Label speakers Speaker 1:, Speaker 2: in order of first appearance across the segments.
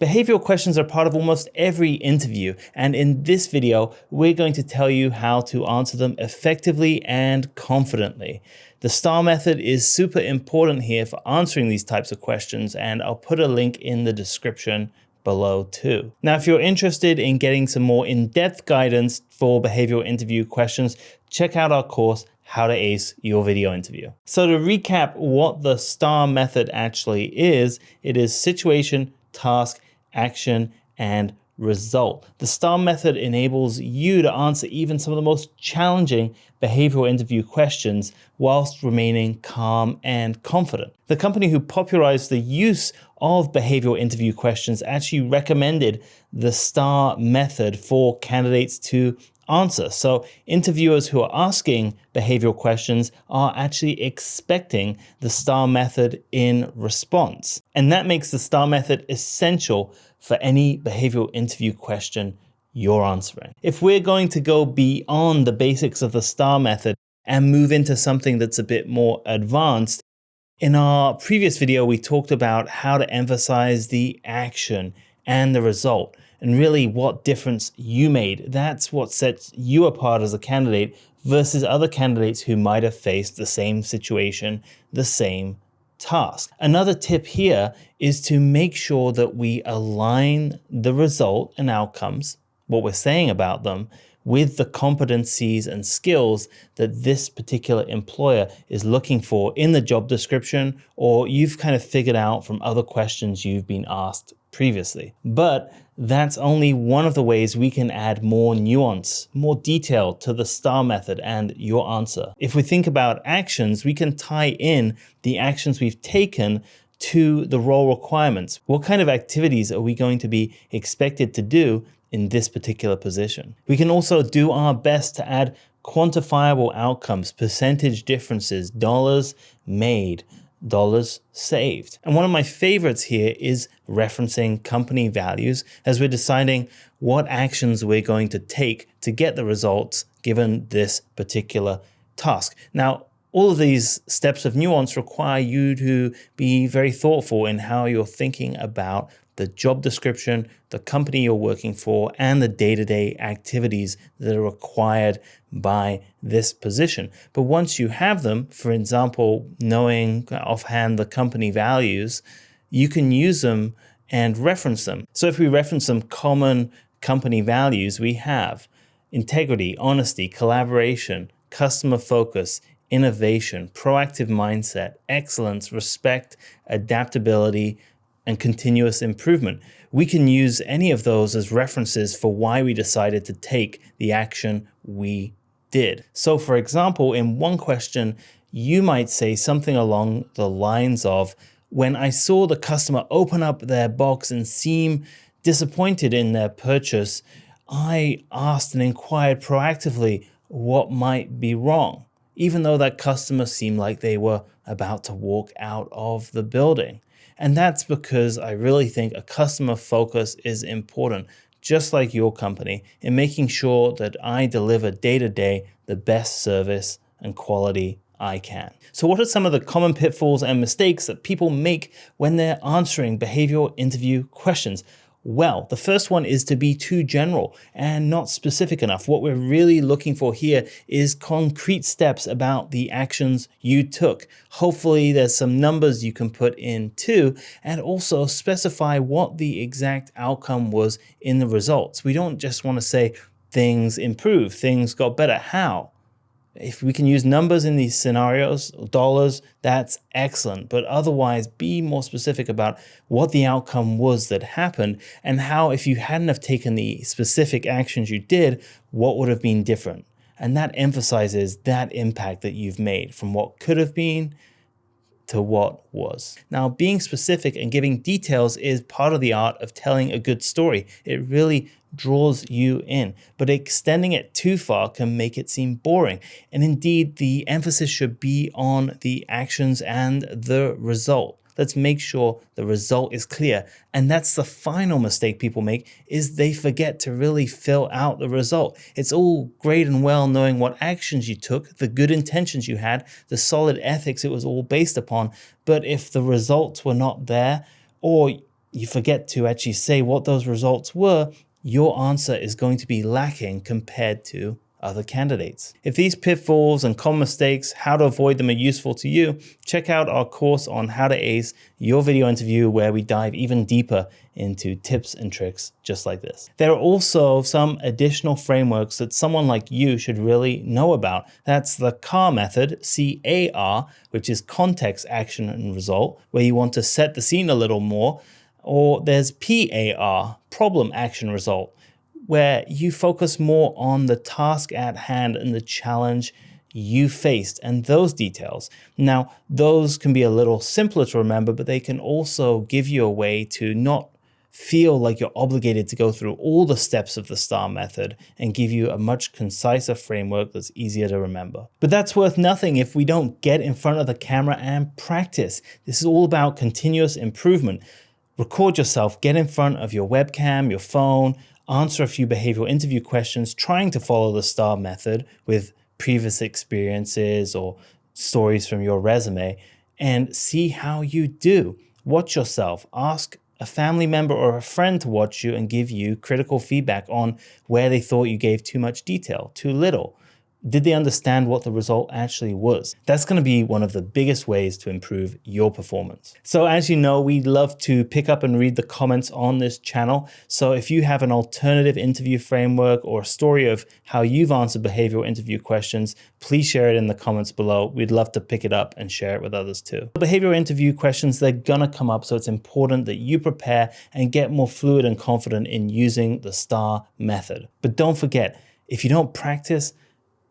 Speaker 1: Behavioral questions are part of almost every interview, and in this video, we're going to tell you how to answer them effectively and confidently. The STAR method is super important here for answering these types of questions, and I'll put a link in the description below too. Now, if you're interested in getting some more in-depth guidance for behavioral interview questions, check out our course, How to Ace Your Video Interview. So to recap what the STAR method actually is, it is situation, task, action, and result. The STAR method enables you to answer even some of the most challenging behavioral interview questions whilst remaining calm and confident. The company who popularized the use of behavioral interview questions actually recommended the STAR method for candidates to answer. So interviewers who are asking behavioral questions are actually expecting the STAR method in response. And that makes the STAR method essential for any behavioral interview question you're answering. If we're going to go beyond the basics of the STAR method and move into something that's a bit more advanced, in our previous video, we talked about how to emphasize the action and the result, and really what difference you made. That's what sets you apart as a candidate versus other candidates who might have faced the same situation, the same task. Another tip here is to make sure that we align the result and outcomes, what we're saying about them, with the competencies and skills that this particular employer is looking for in the job description, or you've kind of figured out from other questions you've been asked previously. But that's only one of the ways we can add more nuance, more detail to the STAR method and your answer. If we think about actions, we can tie in the actions we've taken to the role requirements. What kind of activities are we going to be expected to do in this particular position? We can also do our best to add quantifiable outcomes, percentage differences, dollars made, dollars saved. And one of my favorites here is referencing company values as we're deciding what actions we're going to take to get the results given this particular task. Now, all of these steps of nuance require you to be very thoughtful in how you're thinking about the job description, the company you're working for, and the day-to-day activities that are required by this position. But once you have them, for example, knowing offhand the company values, you can use them and reference them. So if we reference some common company values, we have integrity, honesty, collaboration, customer focus, innovation, proactive mindset, excellence, respect, adaptability, and continuous improvement. We can use any of those as references for why we decided to take the action we did. So for example, in one question, you might say something along the lines of, when I saw the customer open up their box and seem disappointed in their purchase, I asked and inquired proactively what might be wrong, even though that customer seemed like they were about to walk out of the building. And that's because I really think a customer focus is important, just like your company, in making sure that I deliver day to day the best service and quality I can. So what are some of the common pitfalls and mistakes that people make when they're answering behavioral interview questions? Well, the first one is to be too general and not specific enough. What we're really looking for here is concrete steps about the actions you took. Hopefully there's some numbers you can put in too, and also specify what the exact outcome was in the results. We don't just want to say things improved, things got better. How? If we can use numbers in these scenarios, dollars, that's excellent. But otherwise, be more specific about what the outcome was that happened and how, if you hadn't have taken the specific actions you did, what would have been different. And that emphasizes that impact that you've made from what could have been to what was. Now, being specific and giving details is part of the art of telling a good story. It really draws you in, but extending it too far can make it seem boring. And indeed, the emphasis should be on the actions and the result. Let's make sure the result is clear. And that's the final mistake people make, is they forget to really fill out the result. It's all great and well knowing what actions you took, the good intentions you had, the solid ethics it was all based upon. But if the results were not there, or you forget to actually say what those results were, your answer is going to be lacking compared to other candidates. If these pitfalls and common mistakes, how to avoid them, are useful to you, check out our course on how to ace your video interview, where we dive even deeper into tips and tricks just like this. There are also some additional frameworks that someone like you should really know about. That's the CAR method, C-A-R, which is context, action, and result, where you want to set the scene a little more. Or there's PAR, problem, action, result, where you focus more on the task at hand and the challenge you faced and those details. Now, those can be a little simpler to remember, but they can also give you a way to not feel like you're obligated to go through all the steps of the STAR method and give you a much conciser framework that's easier to remember. But that's worth nothing if we don't get in front of the camera and practice. This is all about continuous improvement. Record yourself, get in front of your webcam, your phone, answer a few behavioral interview questions, trying to follow the STAR method with previous experiences or stories from your resume, and see how you do. Watch yourself, ask a family member or a friend to watch you and give you critical feedback on where they thought you gave too much detail, too little. Did they understand what the result actually was? That's going to be one of the biggest ways to improve your performance. So as you know, we love to pick up and read the comments on this channel. So if you have an alternative interview framework or a story of how you've answered behavioral interview questions, please share it in the comments below. We'd love to pick it up and share it with others too. Behavioral interview questions, they're gonna come up, so it's important that you prepare and get more fluid and confident in using the STAR method. But don't forget, if you don't practice,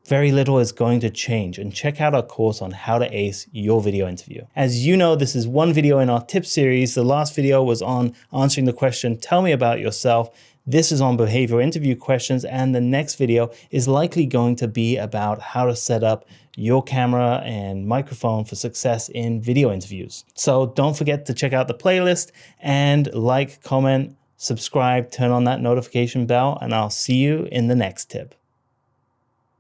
Speaker 1: very little is going to change, and check out our course on how to ace your video interview. As you know, this is one video in our tip series. The last video was on answering the question, tell me about yourself. This is on behavioral interview questions, and the next video is likely going to be about how to set up your camera and microphone for success in video interviews. So don't forget to check out the playlist and like, comment, subscribe, turn on that notification bell, and I'll see you in the next tip.